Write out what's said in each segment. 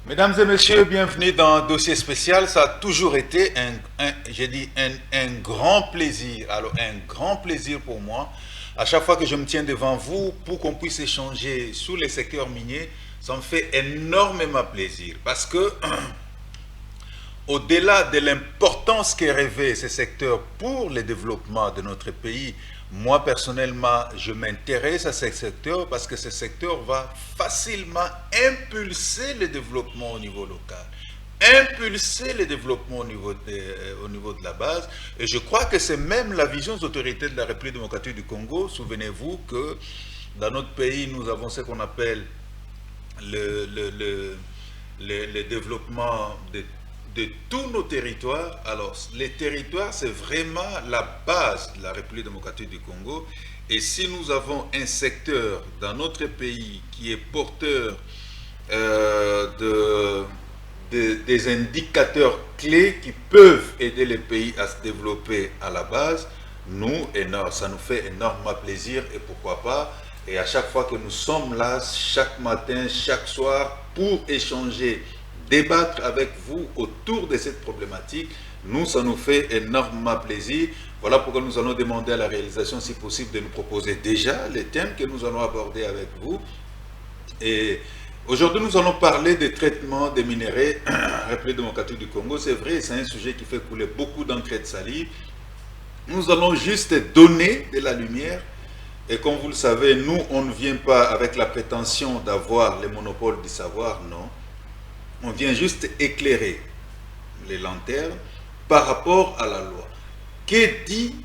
Mesdames et messieurs, bienvenue dans Dossier spécial. Ça a toujours été un grand plaisir. Alors, un grand plaisir pour moi. À chaque fois que je me tiens devant vous, pour qu'on puisse échanger sur les secteurs miniers, ça me fait énormément plaisir. Parce que, au-delà de l'importance qu'est revêt ces secteurs pour le développement de notre pays, moi personnellement, je m'intéresse à ce secteur parce que ce secteur va facilement impulser le développement au niveau local, impulser le développement au niveau de la base. Et je crois que c'est même la vision des autorités de la République démocratique du Congo. Souvenez-vous que dans notre pays, nous avons ce qu'on appelle le développement de tous nos territoires. Alors, les territoires, c'est vraiment la base de la République démocratique du Congo. Et si nous avons un secteur dans notre pays qui est porteur des indicateurs clés qui peuvent aider les pays à se développer à la base, ça nous fait énormément plaisir et pourquoi pas. Et à chaque fois que nous sommes là, chaque matin, chaque soir, pour échanger, débattre avec vous autour de cette problématique, ça nous fait énormément plaisir. Voilà pourquoi nous allons demander à la réalisation, si possible, de nous proposer déjà les thèmes que nous allons aborder avec vous. Et aujourd'hui, nous allons parler des traitements des minéraux République démocratique du Congo. C'est vrai, c'est un sujet qui fait couler beaucoup d'encre et de salive. Nous allons juste donner de la lumière. Et comme vous le savez, nous, on ne vient pas avec la prétention d'avoir le monopole du savoir, non. On vient juste éclairer les lanternes par rapport à la loi. Que dit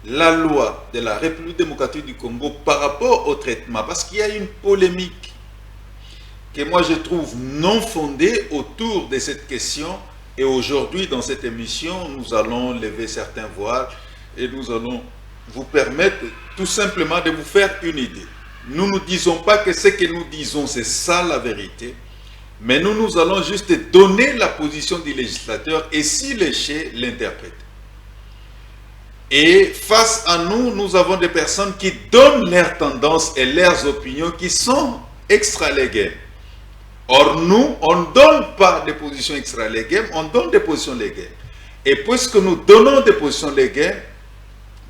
la loi de la République démocratique du Congo par rapport au traitement? Parce qu'il y a une polémique que moi je trouve non fondée autour de cette question. Et aujourd'hui, dans cette émission, nous allons lever certains voiles et nous allons vous permettre tout simplement de vous faire une idée. Nous ne disons pas que ce que nous disons, c'est ça la vérité. Mais nous allons juste donner la position du législateur et si l'échec l'interprète. Et face à nous, nous avons des personnes qui donnent leurs tendances et leurs opinions qui sont extra-légales. Or, nous, on ne donne pas des positions extra-légales, on donne des positions légales. Et puisque nous donnons des positions légales,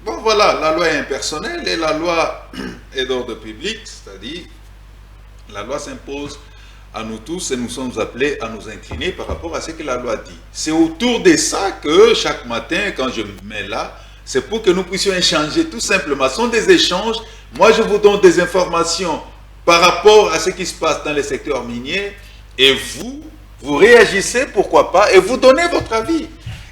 bon voilà, la loi est impersonnelle et la loi est d'ordre public, c'est-à-dire la loi s'impose à nous tous et nous sommes appelés à nous incliner par rapport à ce que la loi dit. C'est autour de ça que chaque matin, quand je me mets là, c'est pour que nous puissions échanger tout simplement. Ce sont des échanges. Moi, je vous donne des informations par rapport à ce qui se passe dans les secteurs miniers et vous réagissez, pourquoi pas, et vous donnez votre avis.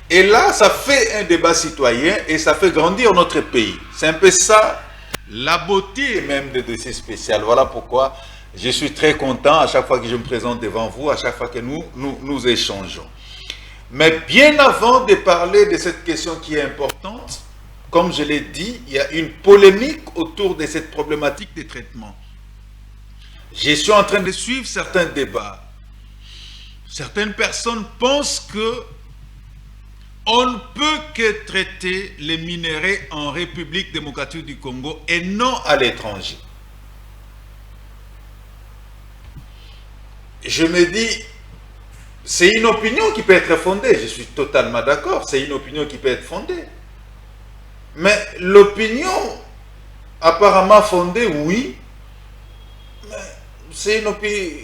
Et là, ça fait un débat citoyen et ça fait grandir notre pays. C'est un peu ça, la beauté même des dossiers spéciaux. Voilà pourquoi je suis très content à chaque fois que je me présente devant vous, à chaque fois que nous échangeons. Mais bien avant de parler de cette question qui est importante, comme je l'ai dit, il y a une polémique autour de cette problématique des traitements. Je suis en train de suivre certains débats. Certaines personnes pensent que on ne peut que traiter les minéraux en République démocratique du Congo et non à l'étranger. Je me dis, c'est une opinion qui peut être fondée, je suis totalement d'accord, c'est une opinion qui peut être fondée. Mais l'opinion apparemment fondée, oui, mais c'est une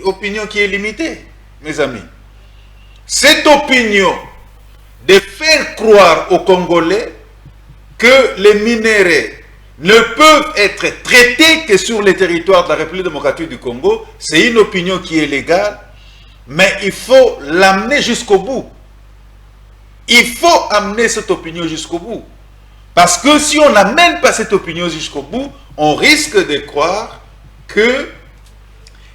opinion qui est limitée, mes amis. Cette opinion de faire croire aux Congolais que les minéraux ne peuvent être traités que sur les territoires de la République démocratique du Congo, c'est une opinion qui est légale, mais il faut l'amener jusqu'au bout. Il faut amener cette opinion jusqu'au bout. Parce que si on n'amène pas cette opinion jusqu'au bout, on risque de croire que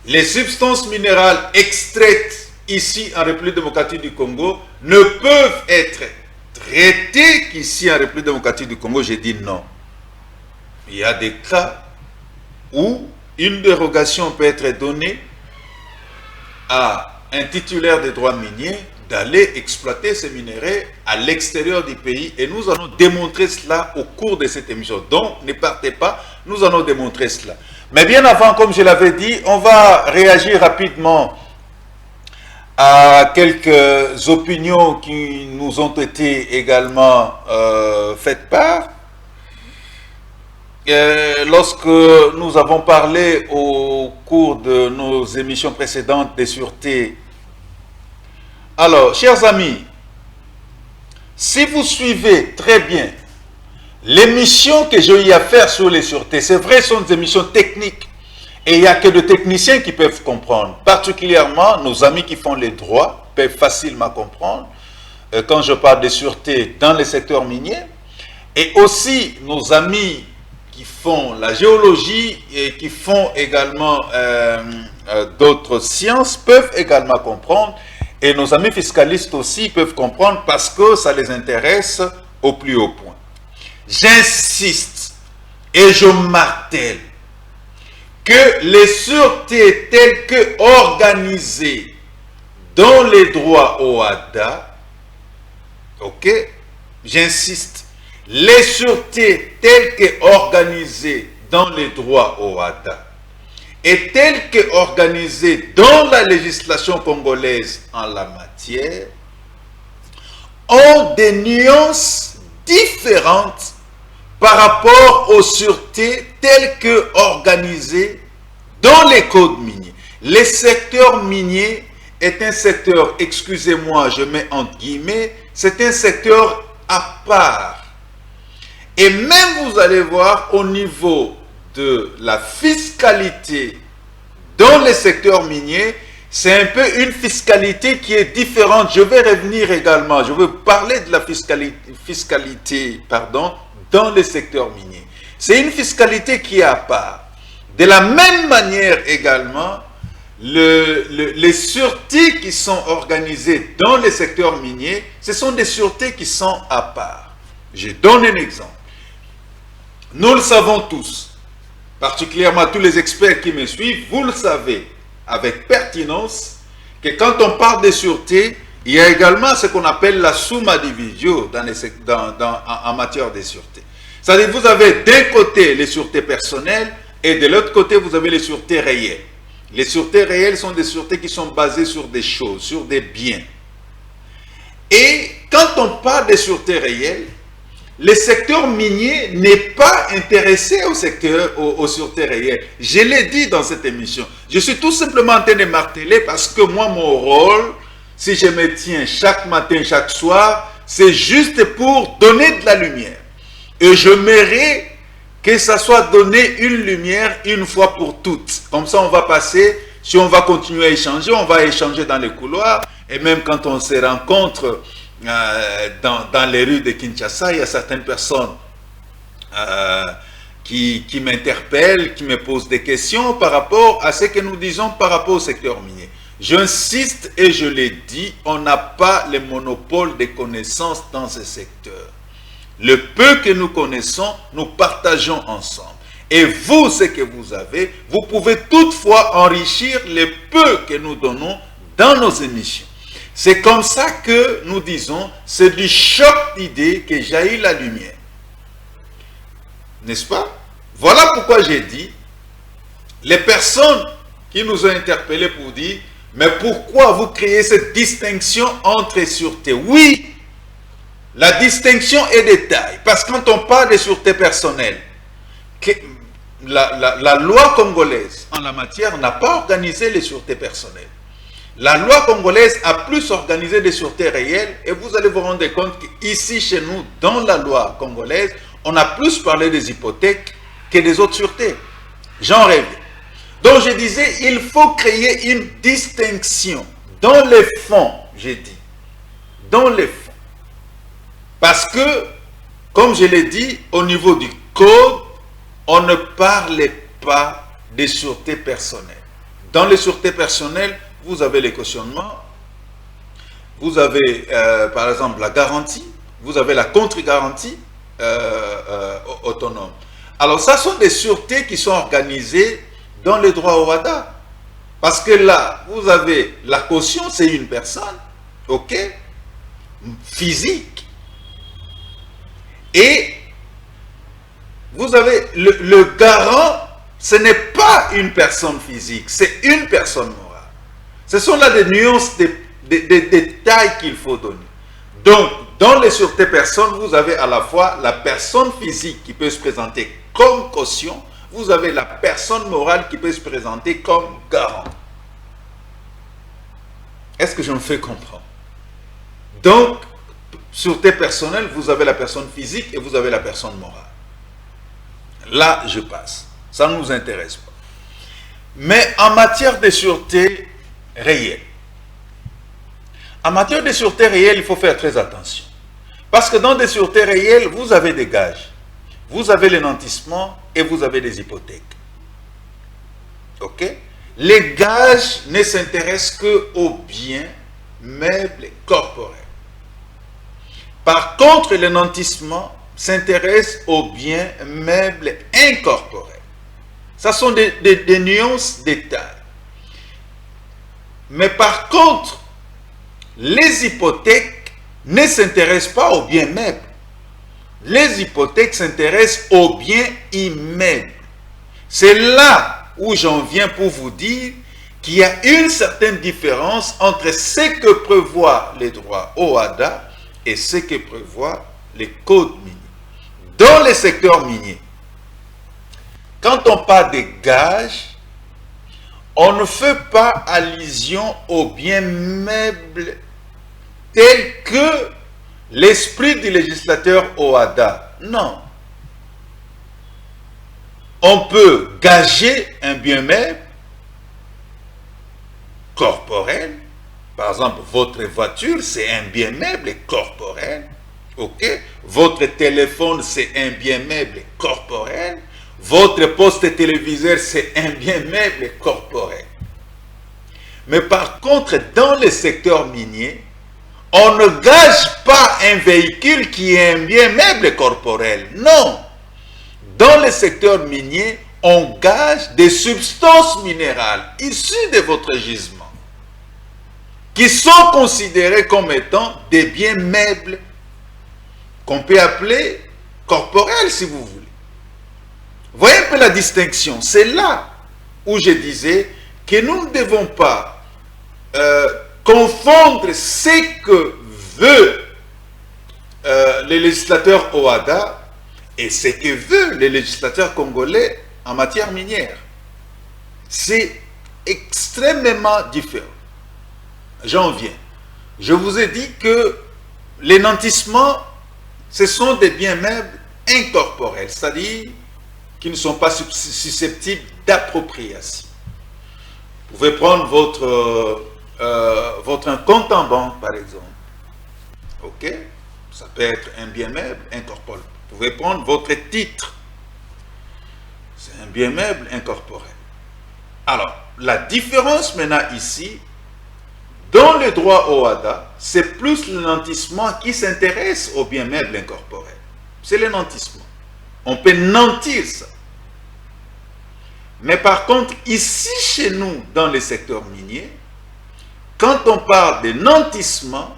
les substances minérales extraites ici en République démocratique du Congo ne peuvent être traitées qu'ici en République démocratique du Congo. J'ai dit non. Il y a des cas où une dérogation peut être donnée à un titulaire des droits miniers d'aller exploiter ces minéraux à l'extérieur du pays et nous allons démontrer cela au cours de cette émission. Donc, ne partez pas, nous allons démontrer cela. Mais bien avant, comme je l'avais dit, on va réagir rapidement à quelques opinions qui nous ont été également faites part. Lorsque nous avons parlé au cours de nos émissions précédentes des sûretés. Alors, chers amis, si vous suivez très bien l'émission que j'ai eu à faire sur les sûretés, c'est vrai, ce sont des émissions techniques. Et il n'y a que de techniciens qui peuvent comprendre. Particulièrement, nos amis qui font les droits peuvent facilement comprendre quand je parle de sûreté dans les secteurs miniers. Et aussi, nos amis qui font la géologie et qui font également d'autres sciences peuvent également comprendre. Et nos amis fiscalistes aussi peuvent comprendre parce que ça les intéresse au plus haut point. J'insiste et je martèle que les sûretés telles que organisées dans les droits OHADA, ok, j'insiste, les sûretés telles que organisées dans les droits OHADA et telles que organisées dans la législation congolaise en la matière ont des nuances différentes par rapport aux sûretés telles que organisées dans les codes miniers. Le secteur minier est un secteur, excusez-moi, je mets entre guillemets, c'est un secteur à part. Et même vous allez voir au niveau de la fiscalité dans les secteurs miniers, c'est un peu une fiscalité qui est différente. Je vais revenir également, je veux parler de la fiscalité dans les secteurs miniers. C'est une fiscalité qui est à part. De la même manière également, les sûretés qui sont organisées dans les secteurs miniers, ce sont des sûretés qui sont à part. Je donne un exemple. Nous le savons tous, particulièrement tous les experts qui me suivent, vous le savez avec pertinence, que quand on parle de sûreté, il y a également ce qu'on appelle la summa divisio en matière de sûreté. C'est-à-dire vous avez d'un côté les sûretés personnelles et de l'autre côté vous avez les sûretés réelles. Les sûretés réelles sont des sûretés qui sont basées sur des choses, sur des biens. Et quand on parle de sûretés réelles, le secteur minier n'est pas intéressé aux sûretés réelles. Je l'ai dit dans cette émission. Je suis tout simplement en train de marteler parce que moi, mon rôle, si je me tiens chaque matin, chaque soir, c'est juste pour donner de la lumière. Et je mérite que ça soit donné une lumière une fois pour toutes. Comme ça, on va passer, si on va continuer à échanger, on va échanger dans les couloirs. Et même quand on se rencontre dans les rues de Kinshasa, il y a certaines personnes qui m'interpellent, qui me posent des questions par rapport à ce que nous disons par rapport au secteur minier. J'insiste et je l'ai dit, on n'a pas le monopole des connaissances dans ce secteur. Le peu que nous connaissons, nous partageons ensemble. Et vous, ce que vous avez, vous pouvez toutefois enrichir le peu que nous donnons dans nos émissions. C'est comme ça que nous disons, c'est du choc d'idées que jaillit la lumière. N'est-ce pas? Voilà pourquoi j'ai dit, les personnes qui nous ont interpellés pour dire, mais pourquoi vous créez cette distinction entre sûreté? Oui, la distinction est de taille, parce que quand on parle de sûreté personnelle, la loi congolaise en la matière n'a pas organisé les sûretés personnelles. La loi congolaise a plus organisé des sûretés réelles et vous allez vous rendre compte qu'ici, chez nous, dans la loi congolaise, on a plus parlé des hypothèques que des autres sûretés. J'en rêve. Donc je disais, il faut créer une distinction dans les fonds, j'ai dit, dans les fonds. Parce que, comme je l'ai dit, au niveau du code, on ne parlait pas des sûretés personnelles. Dans les sûretés personnelles, vous avez les cautionnements, vous avez par exemple la garantie, vous avez la contre-garantie autonome. Alors ça sont des sûretés qui sont organisées dans les droits OHADA. Parce que là, vous avez la caution, c'est une personne, ok, physique. Et vous avez le garant, ce n'est pas une personne physique, c'est une personne morale. Ce sont là des nuances des détails qu'il faut donner. Donc, dans les sûretés personnes, vous avez à la fois la personne physique qui peut se présenter comme caution, vous avez la personne morale qui peut se présenter comme garant. Est-ce que je me fais comprendre? Donc, sûreté personnelle, vous avez la personne physique et vous avez la personne morale. Là, je passe. Ça ne nous intéresse pas. Mais en matière de sûreté réelle, en matière de sûreté réelle, il faut faire très attention. Parce que dans des sûretés réelles, vous avez des gages, vous avez les nantissements et vous avez des hypothèques. Ok? Les gages ne s'intéressent qu'aux biens, meubles et corporels. Par contre, les nantissements s'intéressent aux biens, meubles et incorporels. Ça sont des nuances, détails. Mais par contre, les hypothèques ne s'intéressent pas aux biens meubles. Les hypothèques s'intéressent aux biens immeubles. C'est là où j'en viens pour vous dire qu'il y a une certaine différence entre ce que prévoient les droits OHADA et ce que prévoient les codes miniers. Dans les secteurs miniers, quand on parle des gages, on ne fait pas allusion aux biens meubles tels que l'esprit du législateur OHADA. Non. On peut gager un bien meuble corporel. Par exemple, votre voiture, c'est un bien meuble corporel. Ok? Votre téléphone, c'est un bien meuble corporel. Votre poste téléviseur, c'est un bien meuble corporel. Mais par contre, dans le secteur minier, on ne gage pas un véhicule qui est un bien meuble corporel. Non. Dans le secteur minier, on gage des substances minérales issues de votre gisement, qui sont considérées comme étant des biens meubles qu'on peut appeler corporels, si vous voulez. Voyez un peu la distinction. C'est là où je disais que nous ne devons pas confondre ce que veut le législateur OHADA et ce que veut le législateur congolais en matière minière. C'est extrêmement différent. J'en viens. Je vous ai dit que les nantissements, ce sont des biens meubles incorporels, c'est-à-dire qui ne sont pas susceptibles d'appropriation. Vous pouvez prendre votre compte en banque, par exemple. Ok? Ça peut être un bien meuble incorporel. Vous pouvez prendre votre titre. C'est un bien meuble incorporel. Alors, la différence maintenant ici, dans le droit OHADA, c'est plus le nantissement qui s'intéresse aux biens meubles incorporels. C'est le nantissement. On peut nantir ça. Mais par contre, ici chez nous, dans les secteurs miniers, quand on parle de nantissement,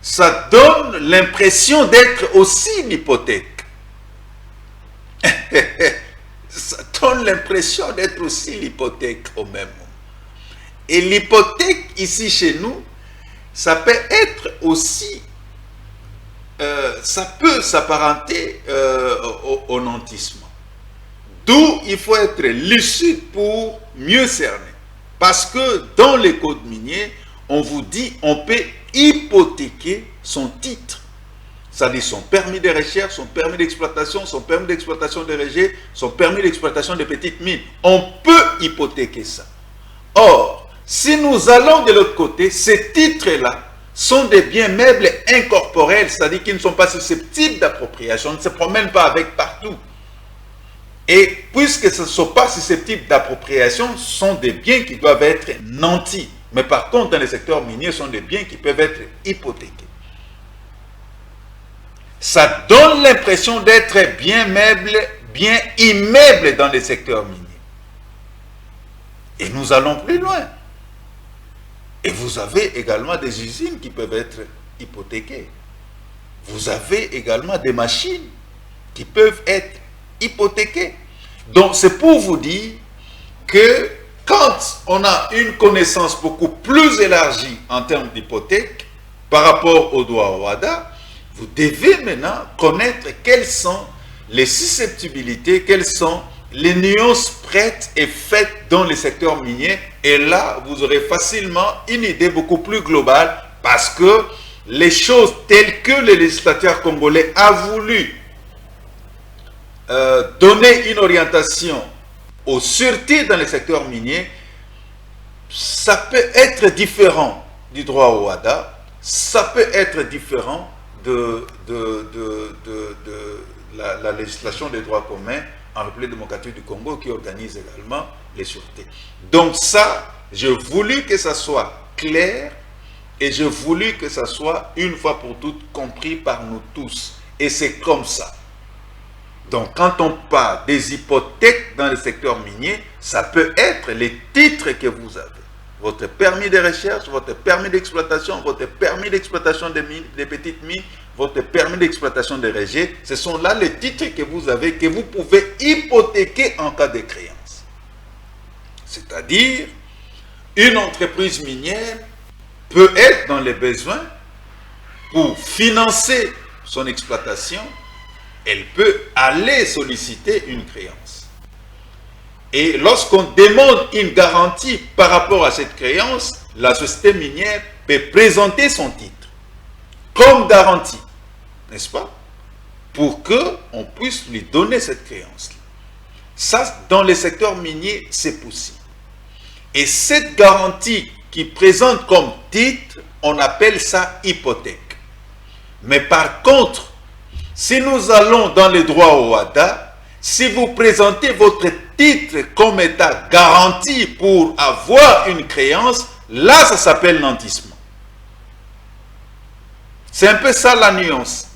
ça donne l'impression d'être aussi l'hypothèque. Ça donne l'impression d'être aussi l'hypothèque au même moment. Et l'hypothèque ici chez nous, ça peut être aussi, ça peut s'apparenter au nantissement. D'où il faut être lucide pour mieux cerner. Parce que dans les codes miniers, on vous dit on peut hypothéquer son titre. C'est-à-dire son permis de recherche, son permis d'exploitation, son permis d'exploitation de rejets, son permis d'exploitation de petites mines. On peut hypothéquer ça. Or, si nous allons de l'autre côté, ces titres-là sont des biens meubles incorporels, c'est-à-dire qu'ils ne sont pas susceptibles d'appropriation, on ne se promène pas avec partout. Et puisque ce ne sont pas susceptibles d'appropriation, ce sont des biens qui doivent être nantis. Mais par contre, dans les secteurs miniers, ce sont des biens qui peuvent être hypothéqués. Ça donne l'impression d'être bien meubles, bien immeubles dans les secteurs miniers. Et nous allons plus loin. Et vous avez également des usines qui peuvent être hypothéquées. Vous avez également des machines qui peuvent être hypothéquées. Donc c'est pour vous dire que quand on a une connaissance beaucoup plus élargie en termes d'hypothèque par rapport au droit OHADA, vous devez maintenant connaître quelles sont les susceptibilités, quelles sont les nuances prêtes et faites dans le secteur minier. Et là, vous aurez facilement une idée beaucoup plus globale parce que les choses telles que le législateur congolais a voulu donner une orientation aux sûretés dans le secteur minier, ça peut être différent du droit OHADA, ça peut être différent de la législation des droits communs en République démocratique du Congo qui organise également les sûretés. Donc ça, j'ai voulu que ça soit clair et j'ai voulu que ça soit une fois pour toutes compris par nous tous. Et c'est comme ça. Donc quand on parle des hypothèques dans le secteur minier, ça peut être les titres que vous avez. Votre permis de recherche, votre permis d'exploitation, votre permis d'exploitation des petites mines, votre permis d'exploitation des rejets, ce sont là les titres que vous avez, que vous pouvez hypothéquer en cas de créance. C'est-à-dire, une entreprise minière peut être dans les besoins pour financer son exploitation, elle peut aller solliciter une créance. Et lorsqu'on demande une garantie par rapport à cette créance, la société minière peut présenter son titre comme garantie, n'est-ce pas? Pour qu'on puisse lui donner cette créance. Ça, dans le secteur minier, c'est possible. Et cette garantie qui présente comme titre, on appelle ça hypothèque. Mais par contre, si nous allons dans le droit OHADA, si vous présentez votre titre comme état garanti pour avoir une créance, là, ça s'appelle nantissement. C'est un peu ça la nuance.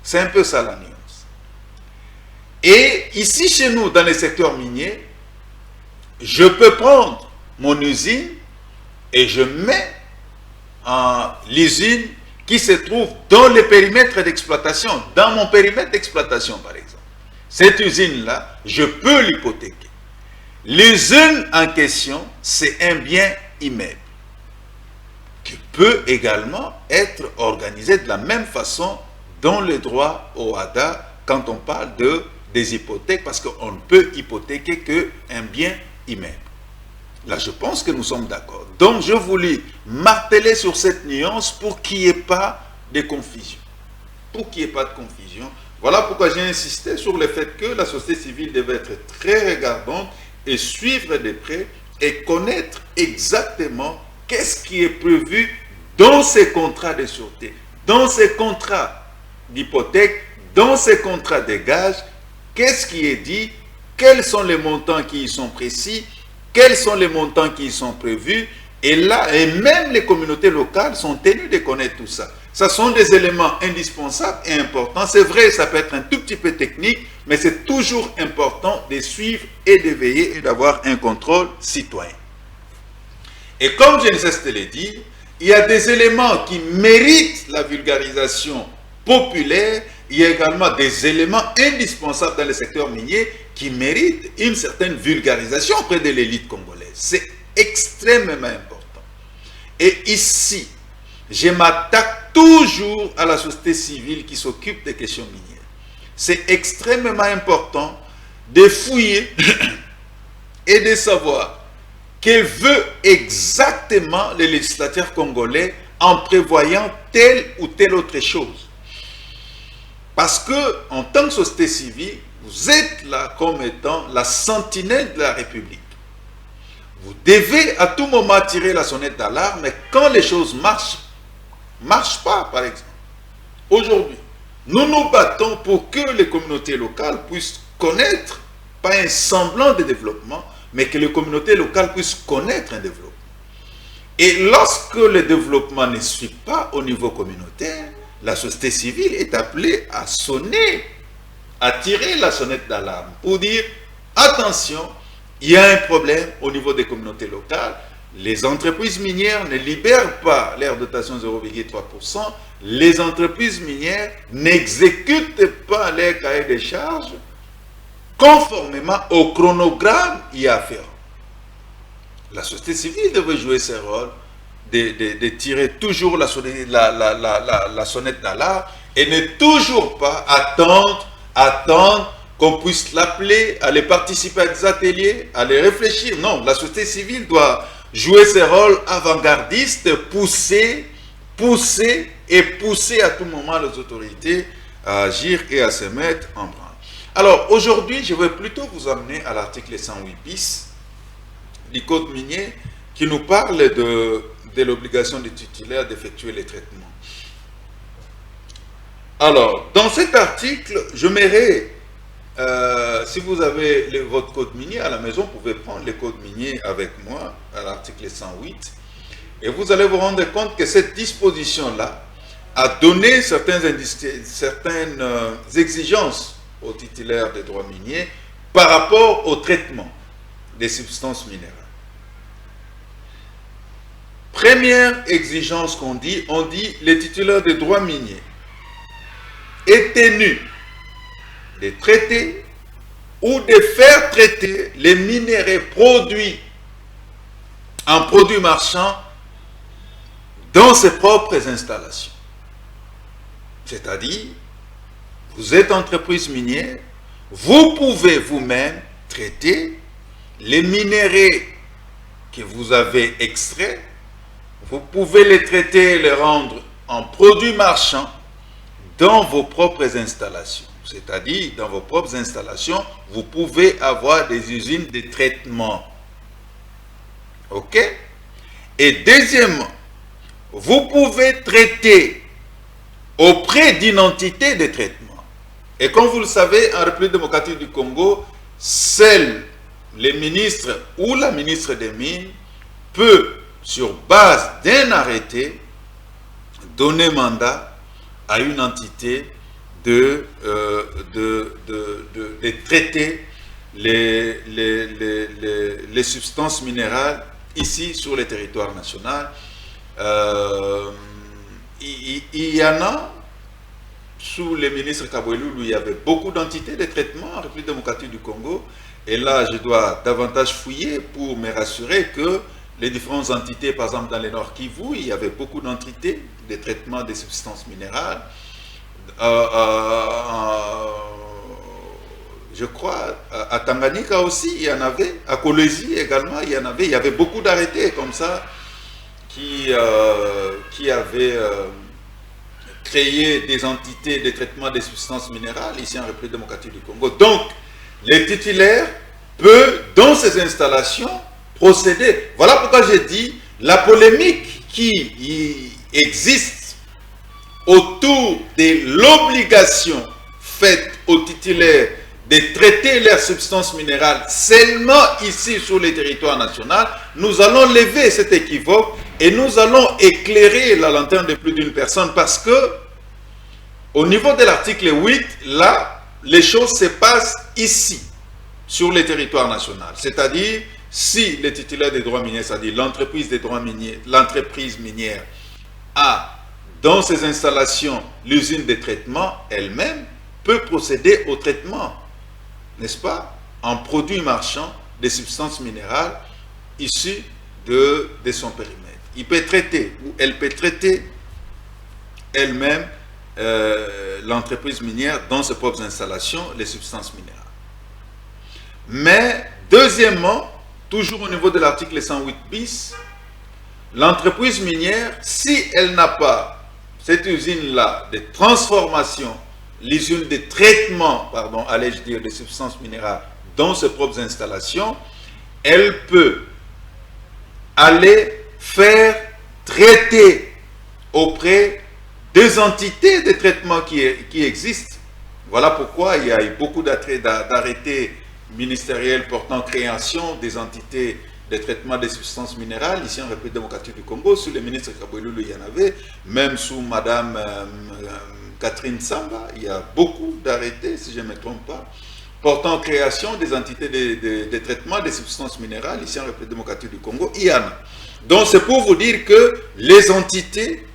C'est un peu ça la nuance. Et ici, chez nous, dans les secteurs miniers, je peux prendre mon usine et je mets en l'usine qui se trouve dans le périmètre d'exploitation, dans mon périmètre d'exploitation, par exemple. Cette usine-là, je peux l'hypothéquer. L'usine en question, c'est un bien immeuble qui peut également être organisé de la même façon dans le droit OHADA quand on parle des hypothèques, parce qu'on ne peut hypothéquer qu'un bien immeuble. Là, je pense que nous sommes d'accord. Donc, je voulais marteler sur cette nuance pour qu'il n'y ait pas de confusion. Pour qu'il n'y ait pas de confusion. Voilà pourquoi j'ai insisté sur le fait que la société civile devait être très regardante et suivre de près et connaître exactement qu'est-ce qui est prévu dans ces contrats de sûreté, dans ces contrats d'hypothèque, dans ces contrats de gage, qu'est-ce qui est dit, quels sont les montants qui y sont précis, quels sont les montants qui y sont prévus, et là, et même les communautés locales sont tenues de connaître tout ça. Ce sont des éléments indispensables et importants. C'est vrai, ça peut être un tout petit peu technique, mais c'est toujours important de suivre et de veiller et d'avoir un contrôle citoyen. Et comme je ne cesse de le dire, il y a des éléments qui méritent la vulgarisation populaire. Il y a également des éléments indispensables dans le secteur minier qui méritent une certaine vulgarisation auprès de l'élite congolaise. C'est extrêmement important. Et ici, je m'attaque toujours à la société civile qui s'occupe des questions minières. C'est extrêmement important de fouiller et de savoir que veut exactement le législateur congolais en prévoyant telle ou telle autre chose. Parce que, en tant que société civile, vous êtes là comme étant la sentinelle de la République. Vous devez à tout moment tirer la sonnette d'alarme, mais quand les choses marchent pas, par exemple. Aujourd'hui, nous nous battons pour que les communautés locales puissent connaître, pas un semblant de développement, mais que les communautés locales puissent connaître un développement. Et lorsque le développement ne suit pas au niveau communautaire, la société civile est appelée à sonner, à tirer la sonnette d'alarme pour dire attention, il y a un problème au niveau des communautés locales. Les entreprises minières ne libèrent pas leur dotation 0,3%. Les entreprises minières n'exécutent pas leur cahier de charges conformément au chronogramme y afférent. La société civile devrait jouer ses rôles, de tirer toujours la sonnette d'alarme et ne toujours pas attendre qu'on puisse l'appeler, aller participer à des ateliers, aller réfléchir. Non, la société civile doit jouer ses rôles avant-gardistes, pousser à tout moment les autorités à agir et à se mettre en branle. Alors, aujourd'hui, je vais plutôt vous amener à l'article 108 bis du Code minier qui nous parle de l'obligation du titulaire d'effectuer les traitements. Alors, dans cet article, je m'irai, si vous avez votre code minier à la maison, vous pouvez prendre le code minier avec moi à l'article 108 et vous allez vous rendre compte que cette disposition-là a donné certaines exigences aux titulaires des droits miniers par rapport au traitement des substances minérales. Première exigence qu'on dit, les titulaires des droits miniers est tenu de traiter ou de faire traiter les minéraux produits en produits marchands dans ses propres installations. C'est-à-dire, vous êtes entreprise minière, vous pouvez vous-même traiter les minéraux que vous avez extraits, vous pouvez les traiter et les rendre en produits marchands dans vos propres installations. C'est-à-dire, dans vos propres installations, vous pouvez avoir des usines de traitement. OK? Et deuxièmement, vous pouvez traiter auprès d'une entité de traitement. Et comme vous le savez, en République démocratique du Congo, seul les ministres ou la ministre des Mines peut, sur base d'un arrêté, donner mandat à une entité de traiter les substances minérales ici sur le territoire national. Il y en a, sous le ministre Kaboueloulou, il y avait beaucoup d'entités de traitement en République démocratique du Congo. Et là, je dois davantage fouiller pour me rassurer que les différentes entités, par exemple dans le Nord Kivu, il y avait beaucoup d'entités de traitement des substances minérales. Je crois, à Tanganyika aussi, il y en avait. À Kolwezi également, il y avait beaucoup d'arrêtés comme ça qui avaient créé des entités de traitement des substances minérales ici en République démocratique du Congo. Donc, les titulaires peuvent, dans ces installations, procéder. Voilà pourquoi j'ai dit, la polémique qui existe autour de l'obligation faite aux titulaires de traiter leurs substances minérales seulement ici sur le territoire national, nous allons lever cet équivoque et nous allons éclairer la lanterne de plus d'une personne parce que au niveau de l'article 8, là, les choses se passent ici, sur le territoire national. C'est-à-dire, si le titulaire des droits miniers, c'est-à-dire l'entreprise des droits miniers, l'entreprise minière a dans ses installations l'usine de traitement, elle-même peut procéder au traitement, n'est-ce pas, en produits marchands des substances minérales issues de son périmètre. Il peut traiter, ou elle peut traiter elle-même, l'entreprise minière dans ses propres installations, les substances minérales. Mais, deuxièmement, toujours au niveau de l'article 108 bis, l'entreprise minière, si elle n'a pas cette usine-là de transformation, l'usine de traitement, pardon, allais-je dire, des substances minérales dans ses propres installations, elle peut aller faire traiter auprès des entités de traitement qui existent. Voilà pourquoi il y a eu beaucoup d'arrêtés ministériels portant création des entités de traitement des substances minérales ici en République démocratique du Congo. Sous le ministre Kaboueloulou, il y en avait, même sous Madame Catherine Samba, il y a beaucoup d'arrêtés, si je ne me trompe pas, portant création des entités de traitement des substances minérales ici en République démocratique du Congo. Il y en a. Donc c'est pour vous dire que les entités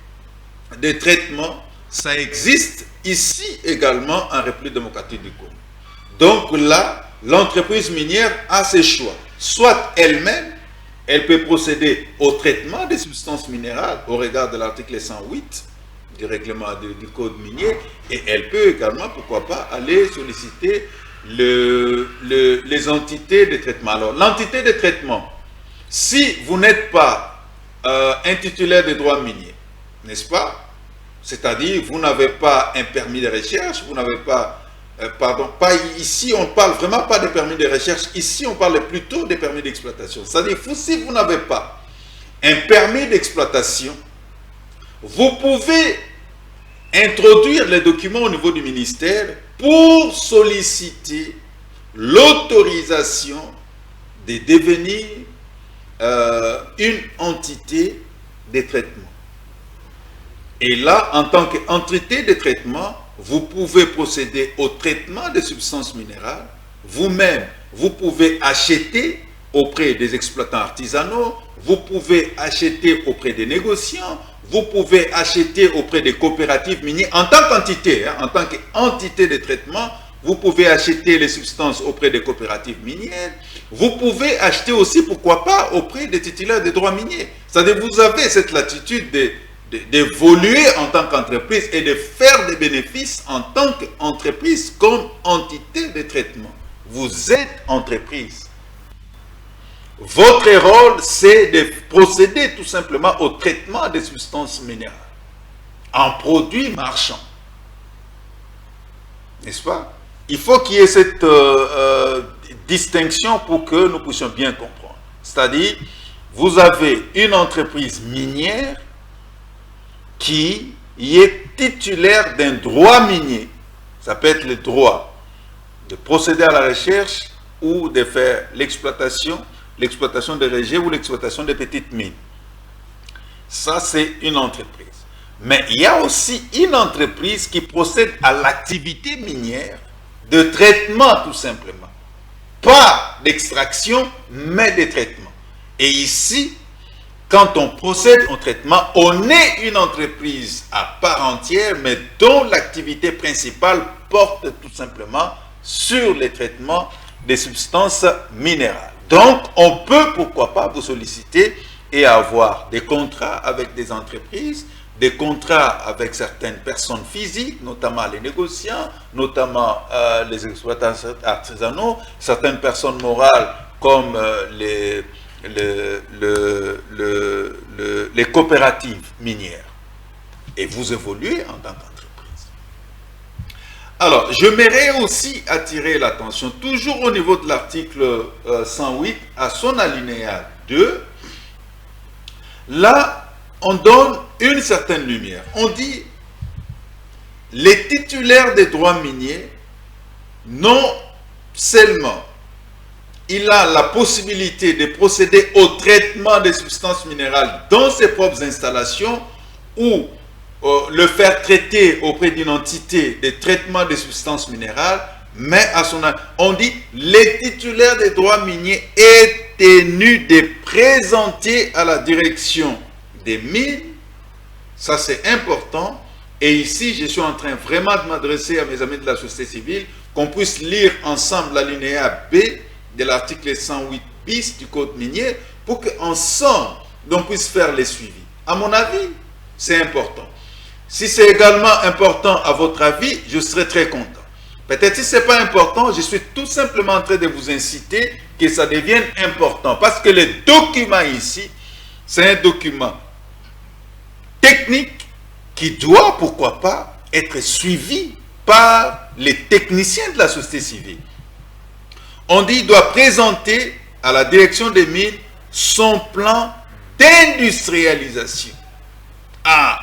de traitement, ça existe ici également en République démocratique du Congo. Donc là, l'entreprise minière a ses choix. Soit elle-même elle peut procéder au traitement des substances minérales au regard de l'article 108 du règlement du code minier, et elle peut également, pourquoi pas, aller solliciter les entités de traitement. Alors, l'entité de traitement, si vous n'êtes pas un titulaire de droits miniers, n'est-ce pas? C'est-à-dire, vous n'avez pas un permis de recherche, vous n'avez pas, pas ici, on ne parle vraiment pas de permis de recherche, ici, on parle plutôt des permis d'exploitation. C'est-à-dire, si vous n'avez pas un permis d'exploitation, vous pouvez introduire les documents au niveau du ministère pour solliciter l'autorisation de devenir une entité de traitement. Et là, en tant qu'entité de traitement, vous pouvez procéder au traitement des substances minérales. Vous-même, vous pouvez acheter auprès des exploitants artisanaux, vous pouvez acheter auprès des négociants, vous pouvez acheter auprès des coopératives minières en tant qu'entité, en tant qu'entité de traitement. Vous pouvez acheter les substances auprès des coopératives minières. Vous pouvez acheter aussi, pourquoi pas, auprès des titulaires des droits miniers. C'est-à-dire, vous avez cette latitude d'évoluer en tant qu'entreprise et de faire des bénéfices en tant qu'entreprise comme entité de traitement. Vous êtes entreprise. Votre rôle, c'est de procéder tout simplement au traitement des substances minérales en produits marchands. N'est-ce pas? Il faut qu'il y ait cette distinction pour que nous puissions bien comprendre. C'est-à-dire, vous avez une entreprise minière qui est titulaire d'un droit minier. Ça peut être le droit de procéder à la recherche ou de faire l'exploitation des rejets ou l'exploitation des petites mines. Ça, c'est une entreprise. Mais il y a aussi une entreprise qui procède à l'activité minière de traitement, tout simplement. Pas d'extraction, mais de traitement. Et ici, quand on procède au traitement, on est une entreprise à part entière, mais dont l'activité principale porte tout simplement sur les traitements des substances minérales. Donc, on peut, pourquoi pas, vous solliciter et avoir des contrats avec des entreprises, des contrats avec certaines personnes physiques, notamment les négociants, notamment les exploitants artisanaux, certaines personnes morales comme les coopératives minières. Et vous évoluez en tant qu'entreprise. Alors, j'aimerais aussi attirer l'attention, toujours au niveau de l'article 108, à son alinéa 2. Là, on donne une certaine lumière. On dit, les titulaires des droits miniers, non seulement il a la possibilité de procéder au traitement des substances minérales dans ses propres installations ou le faire traiter auprès d'une entité de traitement des substances minérales, mais à son âge, on dit les titulaires des droits miniers est tenu de présenter à la direction des mines, ça c'est important, et ici je suis en train vraiment de m'adresser à mes amis de la société civile, qu'on puisse lire ensemble l'alinéa B de l'article 108 bis du code minier, pour qu'ensemble, on puisse faire les suivis. À mon avis, c'est important. Si c'est également important à votre avis, je serai très content. Peut-être si ce n'est pas important, je suis tout simplement en train de vous inciter que ça devienne important. Parce que le document ici, c'est un document technique qui doit, pourquoi pas, être suivi par les techniciens de la société civile. On dit qu'il doit présenter à la direction des mines son plan d'industrialisation. Ah,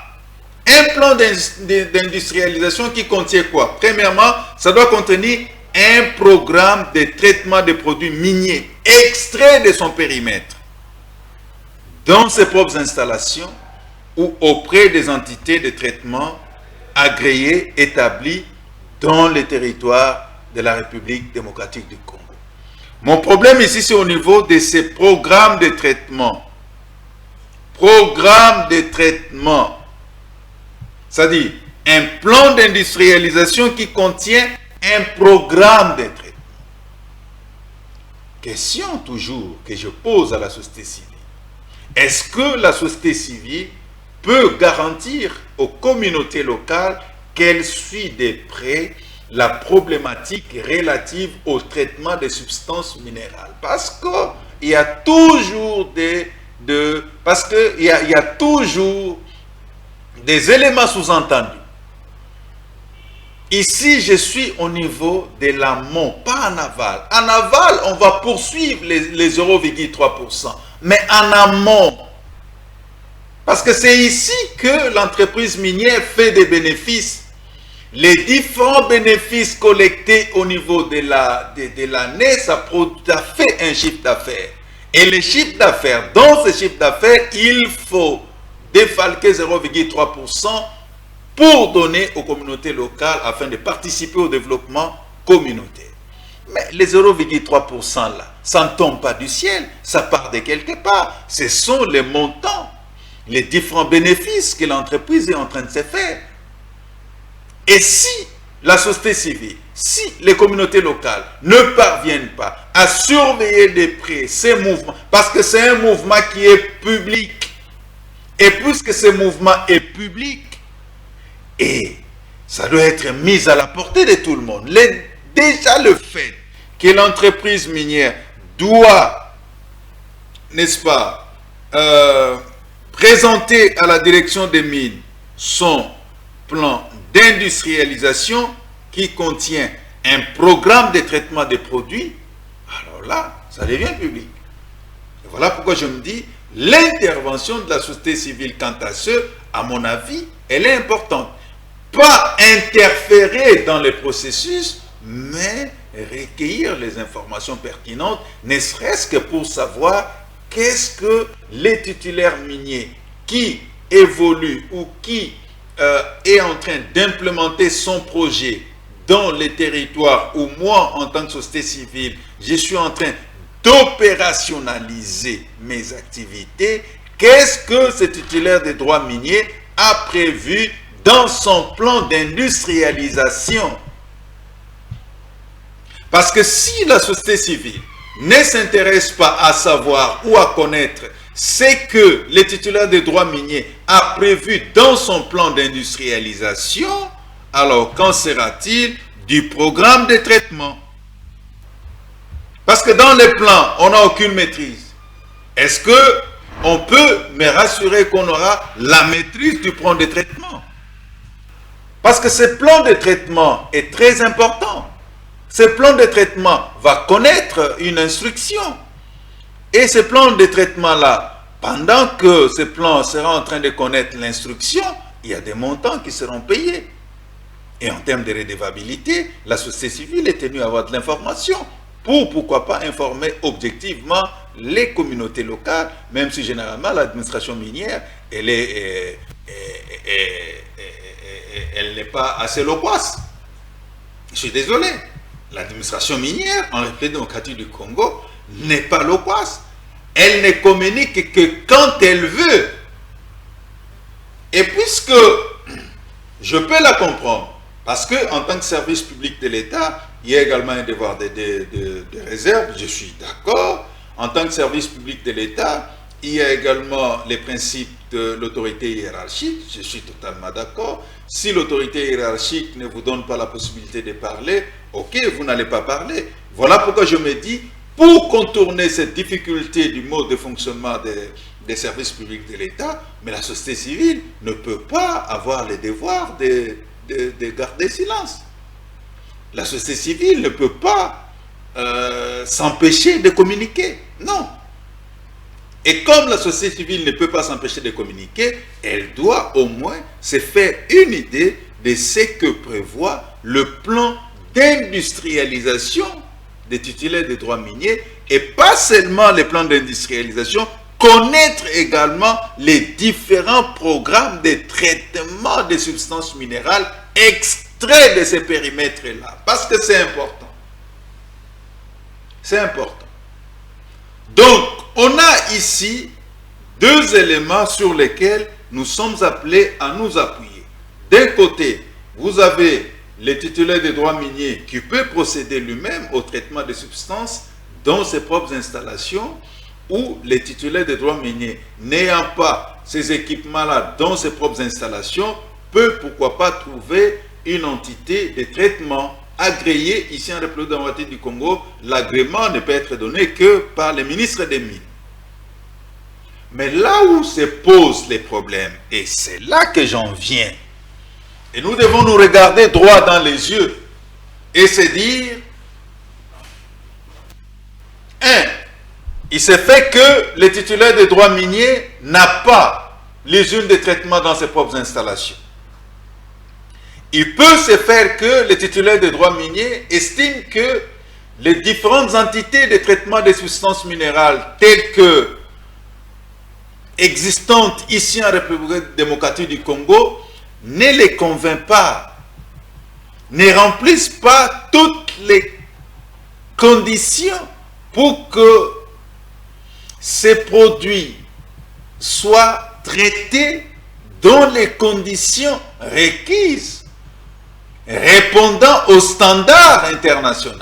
un plan d'industrialisation qui contient quoi? Premièrement, ça doit contenir un programme de traitement des produits miniers extraits de son périmètre dans ses propres installations ou auprès des entités de traitement agréées établies dans les territoires de la République démocratique du Congo. Mon problème ici, c'est au niveau de ces programmes de traitement. Programme de traitement. C'est-à-dire un plan d'industrialisation qui contient un programme de traitement. Question toujours que je pose à la société civile. est-ce que la société civile peut garantir aux communautés locales qu'elle suit de près la problématique relative au traitement des substances minérales? Parce qu'il y a toujours il y a toujours des éléments sous-entendus. Ici, je suis au niveau de l'amont, pas en aval. En aval, on va poursuivre les 0,3%. Mais en amont, parce que c'est ici que l'entreprise minière fait des bénéfices. Les différents bénéfices collectés au niveau de l'année, ça produit à fait un chiffre d'affaires. Et le chiffre d'affaires, dans ce chiffre d'affaires, il faut défalquer 0,3% pour donner aux communautés locales afin de participer au développement communautaire. Mais les 0,3% là, ça ne tombe pas du ciel, ça part de quelque part. Ce sont les montants, les différents bénéfices que l'entreprise est en train de se faire. Et si la société civile, si les communautés locales ne parviennent pas à surveiller de près ces mouvements, parce que c'est un mouvement qui est public, et puisque ce mouvement est public, et ça doit être mis à la portée de tout le monde. Déjà le fait que l'entreprise minière doit, n'est-ce pas, présenter à la direction des mines son plan d'industrialisation qui contient un programme de traitement des produits, alors là, ça devient public. Et voilà pourquoi je me dis, l'intervention de la société civile quant à ce, à mon avis, elle est importante. Pas interférer dans les processus, mais recueillir les informations pertinentes, ne serait-ce que pour savoir qu'est-ce que les titulaires miniers qui évoluent ou qui est en train d'implémenter son projet dans les territoires où moi, en tant que société civile, je suis en train d'opérationnaliser mes activités, qu'est-ce que ce titulaire des droits miniers a prévu dans son plan d'industrialisation? Parce que si la société civile ne s'intéresse pas à savoir ou à connaître ce que le titulaire des droits miniers a prévu dans son plan d'industrialisation, alors qu'en sera-t-il du programme de traitement? Parce que dans les plans, on n'a aucune maîtrise. Est-ce qu'on peut me rassurer qu'on aura la maîtrise du plan de traitement? Parce que ce plan de traitement est très important. Ce plan de traitement va connaître une instruction. Et ce plan de traitement-là, pendant que ce plan sera en train de connaître l'instruction, il y a des montants qui seront payés. Et en termes de redevabilité, la société civile est tenue à avoir de l'information pour, pourquoi pas, informer objectivement les communautés locales, même si généralement l'administration minière, elle n'est pas assez loquace. Je suis désolé. L'administration minière, en République démocratique du Congo, n'est pas loquace. Elle ne communique que quand elle veut. Et puisque je peux la comprendre, parce qu'en tant que service public de l'État, il y a également un devoir de réserve, je suis d'accord. En tant que service public de l'État, il y a également les principes de l'autorité hiérarchique, je suis totalement d'accord. Si l'autorité hiérarchique ne vous donne pas la possibilité de parler, ok, vous n'allez pas parler. Voilà pourquoi je me dis, pour contourner cette difficulté du mode de fonctionnement des services publics de l'État, mais la société civile ne peut pas avoir le devoir de garder silence. La société civile ne peut pas s'empêcher de communiquer. Non. Et comme la société civile ne peut pas s'empêcher de communiquer, elle doit au moins se faire une idée de ce que prévoit le plan d'industrialisation des titulaires des droits miniers, et pas seulement les plans d'industrialisation, connaître également les différents programmes de traitement des substances minérales extraits de ces périmètres-là. Parce que c'est important. C'est important. Donc, on a ici deux éléments sur lesquels nous sommes appelés à nous appuyer. D'un côté, vous avez le titulaire des droits miniers qui peut procéder lui-même au traitement des substances dans ses propres installations, où les titulaires des droits miniers, n'ayant pas ces équipements-là dans ses propres installations, peut pourquoi pas trouver une entité de traitement agréée ici en République démocratique du Congo. L'agrément ne peut être donné que par les ministres des Mines. Mais là où se posent les problèmes, et c'est là que j'en viens, et nous devons nous regarder droit dans les yeux et se dire, il se fait que le titulaire des droits miniers n'a pas l'usine de traitement dans ses propres installations. Il peut se faire que le titulaire des droits miniers estime que les différentes entités de traitement des substances minérales telles que existantes ici en République démocratique du Congo ne les convainc pas, ne remplissent pas toutes les conditions pour que ces produits soient traités dans les conditions requises, répondant aux standards internationaux.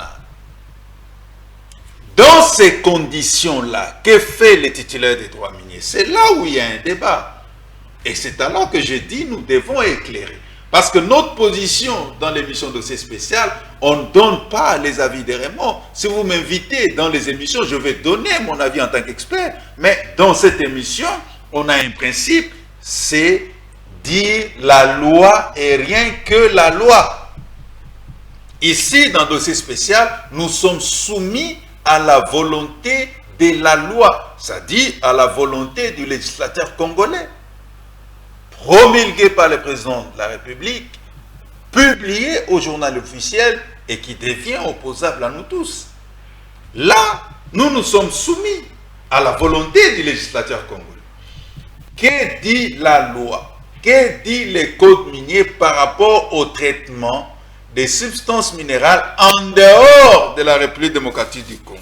Dans ces conditions-là, que fait le titulaire des droits miniers? C'est là où il y a un débat. Et c'est alors que je dis, nous devons éclairer. Parce que notre position dans l'émission Dossier Spécial, on ne donne pas les avis de Raymond. Si vous m'invitez dans les émissions, je vais donner mon avis en tant qu'expert. Mais dans cette émission, on a un principe, c'est dire la loi et rien que la loi. Ici, dans Dossier Spécial, nous sommes soumis à la volonté de la loi, c'est-à-dire à la volonté du législateur congolais, promulgué par le président de la République, publié au journal officiel et qui devient opposable à nous tous. Là, nous nous sommes soumis à la volonté du législateur congolais. Que dit la loi? Que dit le code minier par rapport au traitement des substances minérales en dehors de la République démocratique du Congo?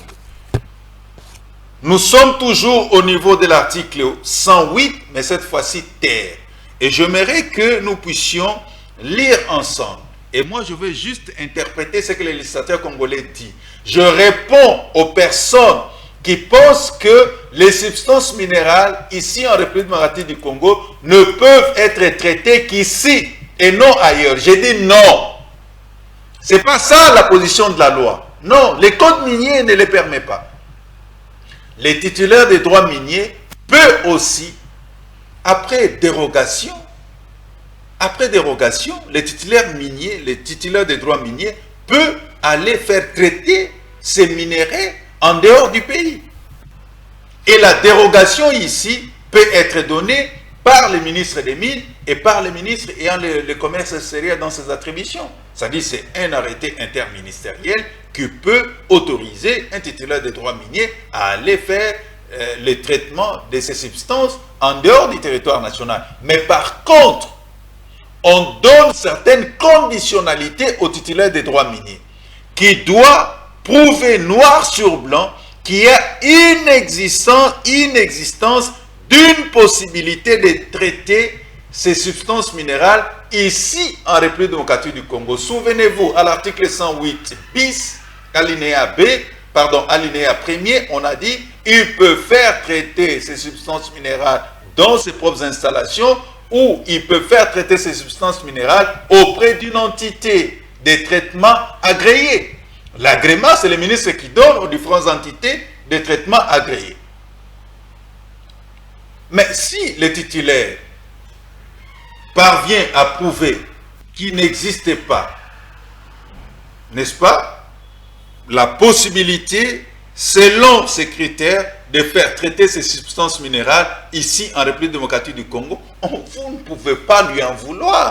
Nous sommes toujours au niveau de l'article 108, mais cette fois-ci terre. Et j'aimerais que nous puissions lire ensemble. Et moi, je veux juste interpréter ce que le législateur congolais dit. Je réponds aux personnes qui pensent que les substances minérales, ici en République démocratique du Congo, ne peuvent être traitées qu'ici et non ailleurs. J'ai dit non. Ce n'est pas ça la position de la loi. Non, le code minier ne le permet pas. Les titulaires des droits miniers peuvent aussi, après dérogation, les titulaires des droits miniers peuvent aller faire traiter ces minéraux en dehors du pays. Et la dérogation ici peut être donnée par le ministre des Mines et par le ministre ayant le commerce extérieur dans ses attributions. C'est-à-dire c'est un arrêté interministériel qui peut autoriser un titulaire des droits miniers à aller faire le traitement de ces substances en dehors du territoire national. Mais par contre, on donne certaines conditionnalités au titulaire des droits miniers qui doit prouver noir sur blanc qu'il y a une inexistence d'une possibilité de traiter ces substances minérales ici en République démocratique du Congo. Souvenez-vous, à l'article 108 bis, alinéa 1er, on a dit il peut faire traiter ces substances minérales dans ses propres installations ou il peut faire traiter ces substances minérales auprès d'une entité de traitement agréée. L'agrément, c'est le ministre qui donne aux différentes entités de traitement agréées. Mais si le titulaire parvient à prouver qu'il n'existe pas, n'est-ce pas, la possibilité, selon ces critères, de faire traiter ces substances minérales ici en République démocratique du Congo, vous ne pouvez pas lui en vouloir.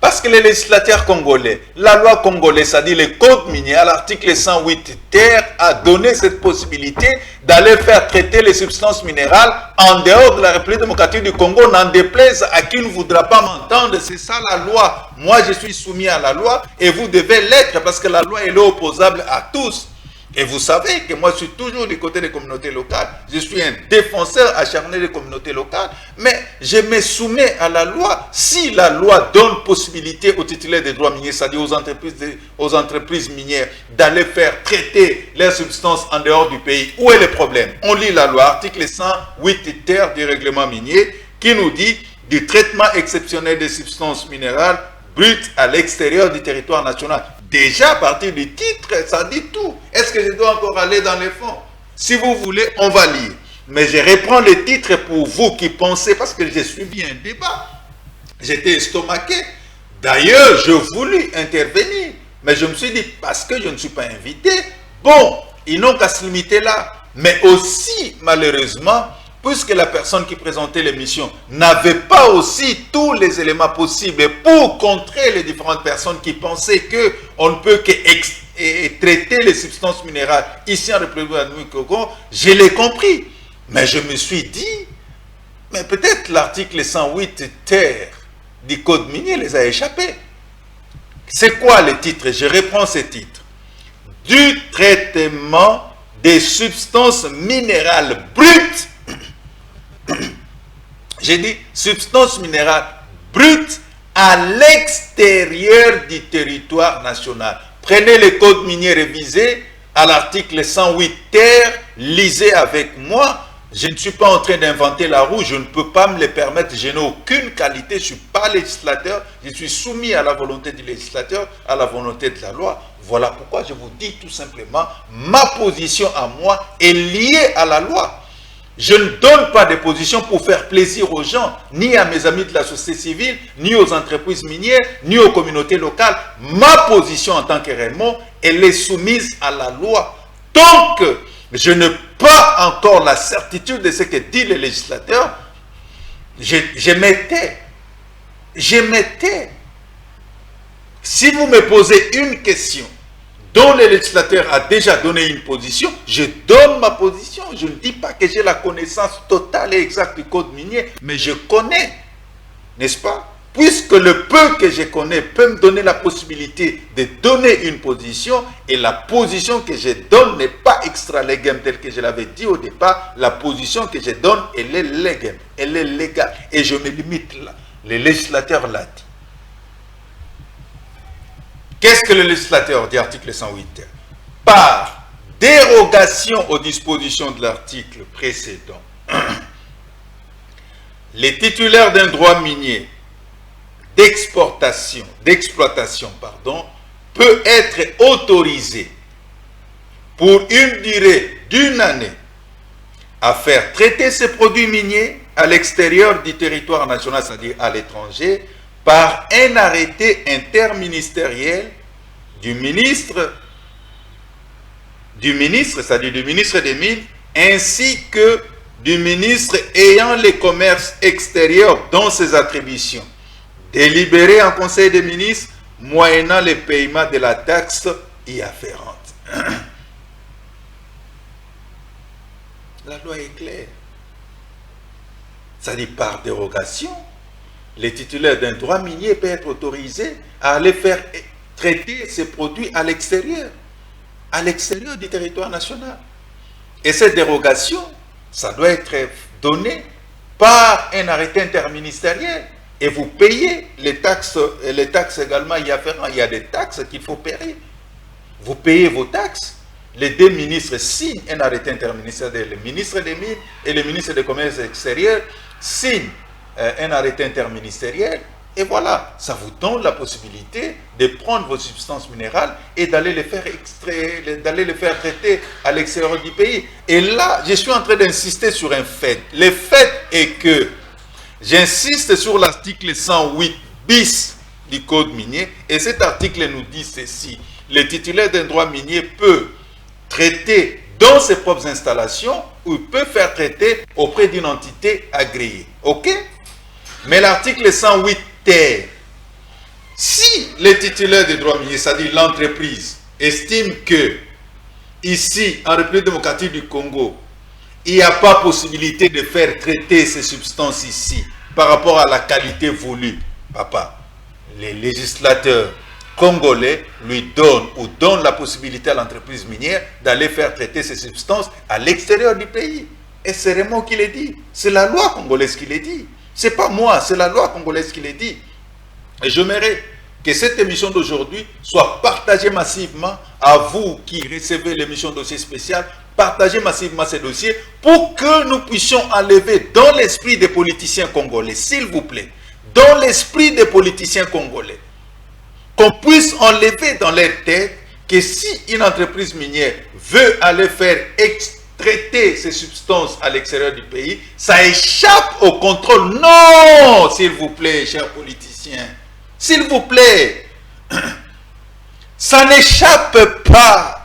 Parce que le législateur congolais, la loi congolaise, c'est-à-dire le code minier, à l'article 108 terre, a donné cette possibilité d'aller faire traiter les substances minérales en dehors de la République démocratique du Congo, n'en déplaise à qui ne voudra pas m'entendre. C'est ça la loi. Moi, je suis soumis à la loi et vous devez l'être parce que la loi est opposable à tous. Et vous savez que moi, je suis toujours du côté des communautés locales. Je suis un défenseur acharné des communautés locales. Mais je me soumets à la loi. Si la loi donne possibilité aux titulaires des droits miniers, c'est-à-dire aux entreprises minières, d'aller faire traiter leurs substances en dehors du pays, où est le problème? On lit la loi, article 108 ter du règlement minier, qui nous dit du traitement exceptionnel des substances minérales brutes à l'extérieur du territoire national. Déjà, à partir du titre, ça dit tout. Est-ce que je dois encore aller dans les fonds? Si vous voulez, on va lire. Mais je reprends le titre pour vous qui pensez, parce que j'ai suivi un débat. J'étais estomaqué. D'ailleurs, je voulais intervenir. Mais je me suis dit, parce que je ne suis pas invité, bon, ils n'ont qu'à se limiter là. Mais aussi, malheureusement, puisque la personne qui présentait l'émission n'avait pas aussi tous les éléments possibles pour contrer les différentes personnes qui pensaient qu'on ne peut que traiter les substances minérales ici en République du Congo, je l'ai compris. Mais je me suis dit, mais peut-être l'article 108 ter du Code minier les a échappés. C'est quoi le titre? Je reprends ce titre. Du traitement des substances minérales brutes. J'ai dit substances minérales brutes à l'extérieur du territoire national. Prenez le code minier révisé à l'article 108 ter, lisez avec moi. Je ne suis pas en train d'inventer la roue, je ne peux pas me le permettre, je n'ai aucune qualité, je ne suis pas législateur, je suis soumis à la volonté du législateur, à la volonté de la loi. Voilà pourquoi je vous dis tout simplement, ma position à moi est liée à la loi. Je ne donne pas de position pour faire plaisir aux gens, ni à mes amis de la société civile, ni aux entreprises minières, ni aux communautés locales. Ma position en tant que Raymond, elle est soumise à la loi. Tant que je n'ai pas encore la certitude de ce que dit le législateur, je m'étais. Si vous me posez une question dont le législateur a déjà donné une position, je donne ma position. Je ne dis pas que j'ai la connaissance totale et exacte du code minier, mais je connais, n'est-ce pas? Puisque le peu que je connais peut me donner la possibilité de donner une position, et la position que je donne n'est pas extra-légale telle que je l'avais dit au départ. La position que je donne, elle est légale, elle est légale, et je me limite là. Le législateur l'a dit. Qu'est-ce que le législateur dit, article 108? Par dérogation aux dispositions de l'article précédent, les titulaires d'un droit minier d'exploitation, peut être autorisé pour une durée d'une année à faire traiter ces produits miniers à l'extérieur du territoire national, c'est-à-dire à l'étranger, par un arrêté interministériel du ministre, c'est-à-dire du ministre des Mines, ainsi que du ministre ayant les commerces extérieurs dans ses attributions, délibéré en Conseil des ministres, moyennant le paiement de la taxe y afférente. La loi est claire. C'est-à-dire par dérogation, les titulaires d'un droit minier peuvent être autorisés à aller faire traiter ces produits à l'extérieur du territoire national. Et cette dérogation, ça doit être donné par un arrêté interministériel. Et vous payez les taxes également y afférentes. Il y a des taxes qu'il faut payer. Vous payez vos taxes. Les deux ministres signent un arrêté interministériel. Le ministre des Mines et le ministre des Commerces extérieurs signent un arrêté interministériel. Et voilà, ça vous donne la possibilité de prendre vos substances minérales et d'aller les faire d'aller les faire traiter à l'extérieur du pays. Et là, je suis en train d'insister sur un fait. Le fait est que j'insiste sur l'article 108 bis du Code minier, et cet article nous dit ceci: le titulaire d'un droit minier peut traiter dans ses propres installations ou il peut faire traiter auprès d'une entité agréée. Ok? Mais l'article 108 ter, si le titulaire des droits miniers, c'est-à-dire l'entreprise, estime que ici, en République démocratique du Congo, il n'y a pas possibilité de faire traiter ces substances ici par rapport à la qualité voulue, papa, les législateurs, congolais lui donne ou donne la possibilité à l'entreprise minière d'aller faire traiter ces substances à l'extérieur du pays. Et c'est Raymond qui l'a dit. C'est la loi congolaise qui l'a dit. C'est pas moi, c'est la loi congolaise qui l'a dit. Et j'aimerais que cette émission d'aujourd'hui soit partagée massivement à vous qui recevez l'émission Dossier Spécial. Partagez massivement ces dossiers pour que nous puissions enlever dans l'esprit des politiciens congolais, s'il vous plaît, dans l'esprit des politiciens congolais, qu'on puisse enlever dans leur tête que si une entreprise minière veut aller faire traiter ces substances à l'extérieur du pays, ça échappe au contrôle. Non, s'il vous plaît, chers politiciens, s'il vous plaît, ça n'échappe pas.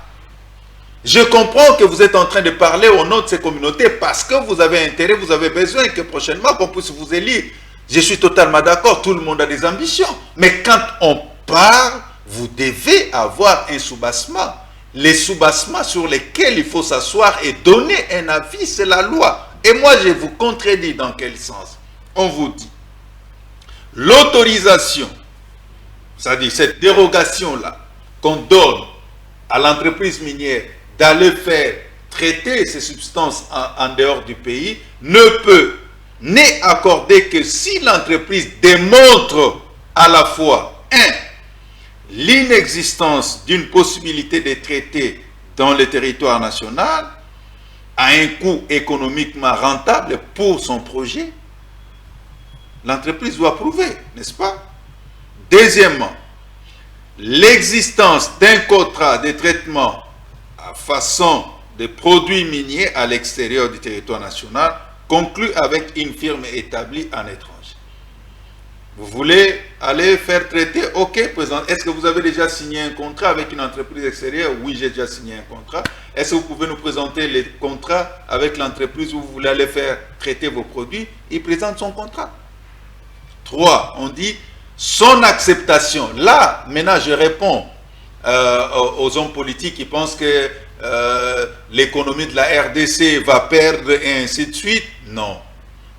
Je comprends que vous êtes en train de parler au nom de ces communautés parce que vous avez intérêt, vous avez besoin que prochainement qu'on puisse vous élire. Je suis totalement d'accord, tout le monde a des ambitions. Mais quand on parle, vous devez avoir un soubassement. Les soubassements sur lesquels il faut s'asseoir et donner un avis, c'est la loi. Et moi, je vous contredis dans quel sens? On vous dit, l'autorisation, c'est-à-dire cette dérogation-là qu'on donne à l'entreprise minière d'aller faire traiter ces substances en dehors du pays, n'est accordée que si l'entreprise démontre à la fois, 1, l'inexistence d'une possibilité de traiter dans le territoire national à un coût économiquement rentable pour son projet. L'entreprise doit prouver, n'est-ce pas? Deuxièmement, l'existence d'un contrat de traitement à façon de produits miniers à l'extérieur du territoire national conclu avec une firme établie en étranger. Vous voulez aller faire traiter? Ok, président. Est-ce que vous avez déjà signé un contrat avec une entreprise extérieure? Oui, j'ai déjà signé un contrat. Est-ce que vous pouvez nous présenter les contrats avec l'entreprise où vous voulez aller faire traiter vos produits? Il présente son contrat. 3, on dit son acceptation. Là, maintenant, je réponds aux hommes politiques qui pensent que l'économie de la RDC va perdre et ainsi de suite. Non.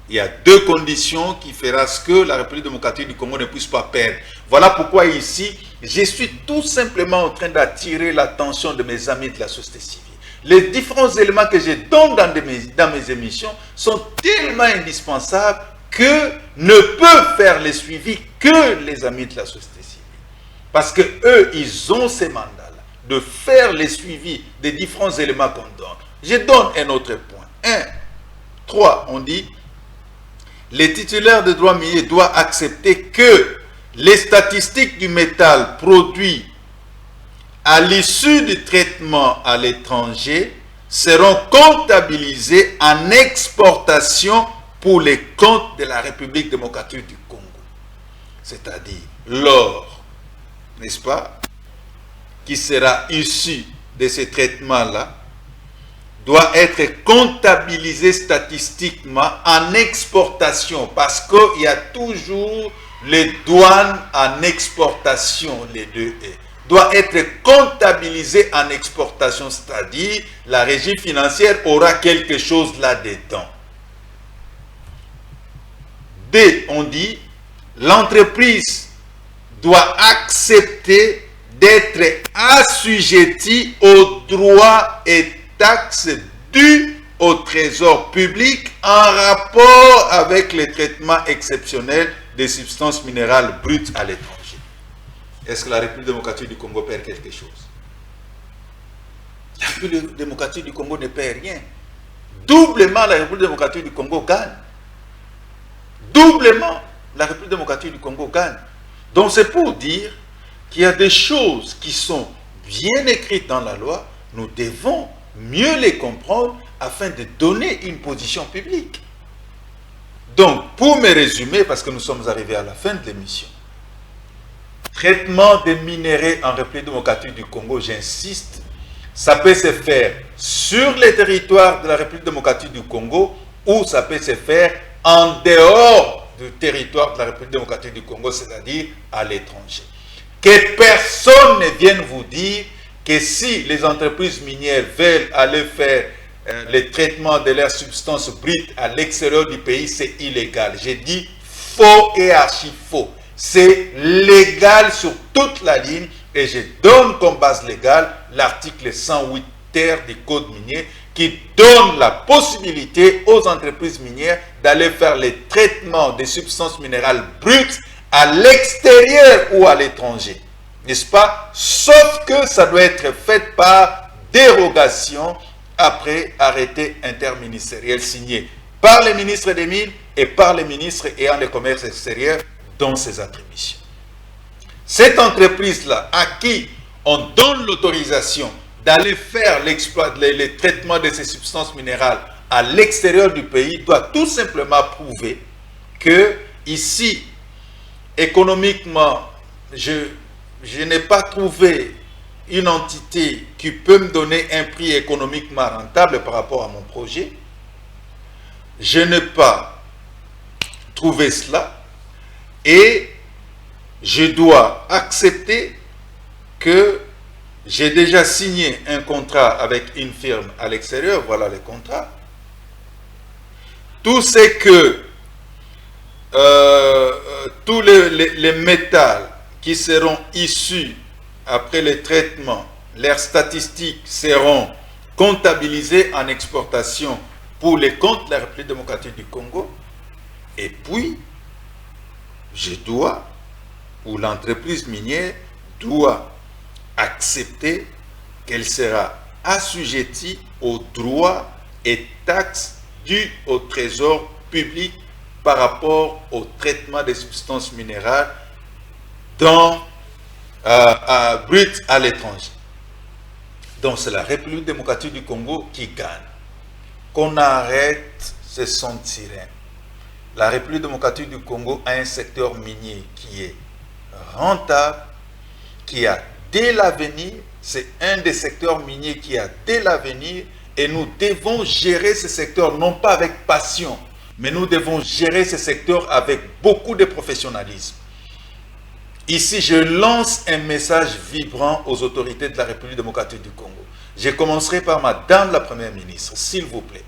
Il y a 2 conditions qui feront ce que la République démocratique du Congo ne puisse pas perdre. Voilà pourquoi ici, je suis tout simplement en train d'attirer l'attention de mes amis de la société civile. Les différents éléments que je donne dans mes émissions sont tellement indispensables que ne peuvent faire les suivis que les amis de la société civile. Parce que eux, ils ont ces mandats-là de faire les suivis des différents éléments qu'on donne. Je donne un autre point. 1, 3, on dit, les titulaires de droits miniers doivent accepter que les statistiques du métal produit à l'issue du traitement à l'étranger seront comptabilisées en exportation pour les comptes de la République démocratique du Congo. C'est-à-dire l'or, n'est-ce pas, qui sera issu de ces traitements-là, doit être comptabilisé statistiquement en exportation parce qu'il y a toujours les douanes en exportation, les 2 doit être comptabilisé en exportation, c'est-à-dire la régie financière aura quelque chose là-dedans. D, on dit, l'entreprise doit accepter d'être assujettie aux droits et taxes dues au trésor public en rapport avec les traitements exceptionnels des substances minérales brutes à l'étranger. Est-ce que la République démocratique du Congo perd quelque chose? La République démocratique du Congo ne perd rien. Doublement, la République démocratique du Congo gagne. Doublement, la République démocratique du Congo gagne. Donc c'est pour dire qu'il y a des choses qui sont bien écrites dans la loi, nous devons mieux les comprendre afin de donner une position publique. Donc, pour me résumer, parce que nous sommes arrivés à la fin de l'émission, traitement des minéraux en République démocratique du Congo, j'insiste, ça peut se faire sur les territoires de la République démocratique du Congo ou ça peut se faire en dehors du territoire de la République démocratique du Congo, c'est-à-dire à l'étranger. Que personne ne vienne vous dire que si les entreprises minières veulent aller faire le traitement de leurs substances brutes à l'extérieur du pays, c'est illégal. J'ai dit faux et archi faux. c'est légal sur toute la ligne et je donne comme base légale l'article 108 ter du Code minier qui donne la possibilité aux entreprises minières d'aller faire les traitements des substances minérales brutes à l'extérieur ou à l'étranger. N'est-ce pas? Sauf que ça doit être fait par dérogation après arrêté interministériel signé par les ministres des Mines et par les ministres ayant le commerce extérieur dans ses attributions. Cette entreprise-là, à qui on donne l'autorisation d'aller faire les traitements de ces substances minérales à l'extérieur du pays, doit tout simplement prouver que ici, économiquement, je n'ai pas trouvé une entité qui peut me donner un prix économiquement rentable par rapport à mon projet. Je n'ai pas trouvé cela et je dois accepter que j'ai déjà signé un contrat avec une firme à l'extérieur, voilà le contrat. Tout ce que tous les métals qui seront issus après le traitement, leurs statistiques seront comptabilisées en exportation pour les comptes de la République démocratique du Congo. Et puis, je dois, ou l'entreprise minière doit accepter qu'elle sera assujettie aux droits et taxes dus au trésor public par rapport au traitement des substances minérales brutes à l'étranger. Donc c'est la République démocratique du Congo qui gagne. Qu'on arrête ce son de sirène. La République démocratique du Congo a un secteur minier qui est rentable, qui a dès l'avenir, c'est un des secteurs miniers qui a dès l'avenir et nous devons gérer ce secteur non pas avec passion, mais nous devons gérer ce secteur avec beaucoup de professionnalisme. Ici, je lance un message vibrant aux autorités de la République démocratique du Congo. Je commencerai par Madame la Première ministre, s'il vous plaît.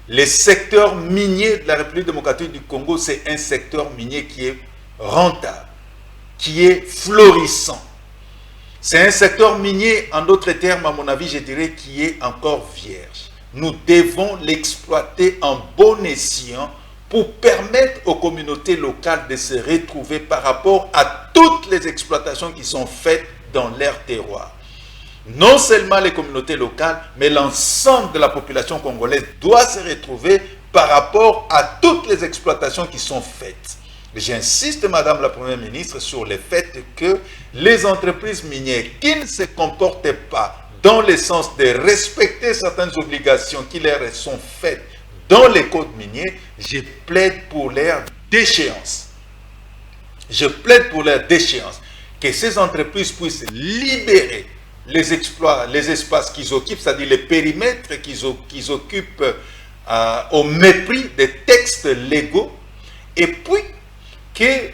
Le secteur minier de la République démocratique du Congo, c'est un secteur minier qui est rentable, qui est florissant. C'est un secteur minier, en d'autres termes, à mon avis, je dirais, qui est encore vierge. Nous devons l'exploiter en bon escient pour permettre aux communautés locales de se retrouver par rapport à toutes les exploitations qui sont faites dans leur terroir. Non seulement les communautés locales, mais l'ensemble de la population congolaise doit se retrouver par rapport à toutes les exploitations qui sont faites. J'insiste, Madame la Première ministre, sur le fait que les entreprises minières qui ne se comportent pas dans le sens de respecter certaines obligations qui leur sont faites dans les codes miniers, je plaide pour leur déchéance. Je plaide pour leur déchéance. Que ces entreprises puissent libérer les exploits, les espaces qu'ils occupent, c'est-à-dire les périmètres qu'ils occupent au mépris des textes légaux, et puis que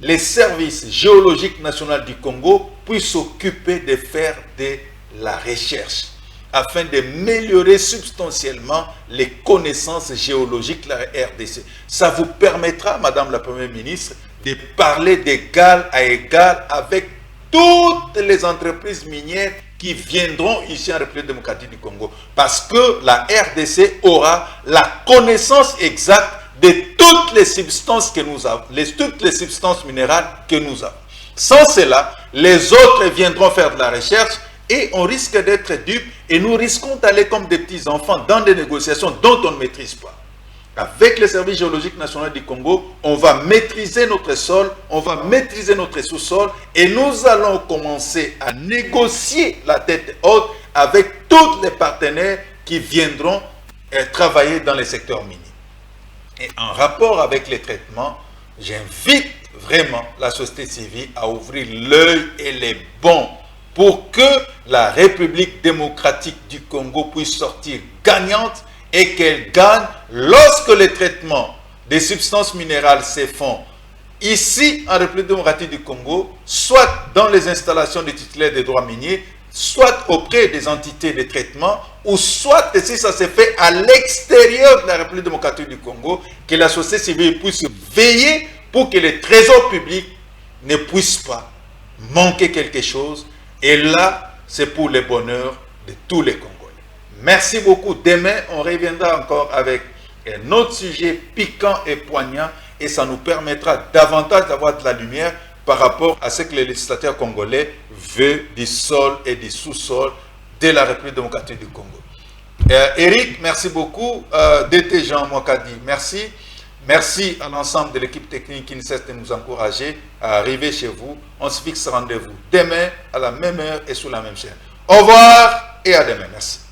les services géologiques nationaux du Congo puissent s'occuper de faire de la recherche afin d'améliorer substantiellement les connaissances géologiques de la RDC. Ça vous permettra, Madame la Première ministre, de parler d'égal à égal avec toutes les entreprises minières qui viendront ici en République démocratique du Congo. Parce que la RDC aura la connaissance exacte de toutes les substances que nous avons, toutes les substances minérales que nous avons. Sans cela, les autres viendront faire de la recherche et on risque d'être dupes et nous risquons d'aller comme des petits enfants dans des négociations dont on ne maîtrise pas. Avec le service géologique national du Congo, on va maîtriser notre sol, on va maîtriser notre sous-sol et nous allons commencer à négocier la tête haute avec tous les partenaires qui viendront travailler dans les secteurs miniers. Et en rapport avec les traitements, j'invite vraiment la société civile à ouvrir l'œil et les bons pour que la République démocratique du Congo puisse sortir gagnante et qu'elle gagne lorsque les traitements des substances minérales se font ici en République démocratique du Congo, soit dans les installations des titulaires des droits miniers, soit auprès des entités de traitement, ou soit si ça se fait à l'extérieur de la République démocratique du Congo, que la société civile puisse veiller pour que le trésor public ne puisse pas manquer quelque chose. Et là, c'est pour le bonheur de tous les Congolais. Merci beaucoup. Demain, on reviendra encore avec un autre sujet piquant et poignant et ça nous permettra davantage d'avoir de la lumière par rapport à ce que le législateur congolais veut du sol et du sous-sol de la République démocratique du Congo. Eric, merci beaucoup. DT Jean Mokadi, merci. Merci à l'ensemble de l'équipe technique qui ne cesse de nous encourager à arriver chez vous. On se fixe rendez-vous demain à la même heure et sur la même chaîne. Au revoir et à demain. Merci.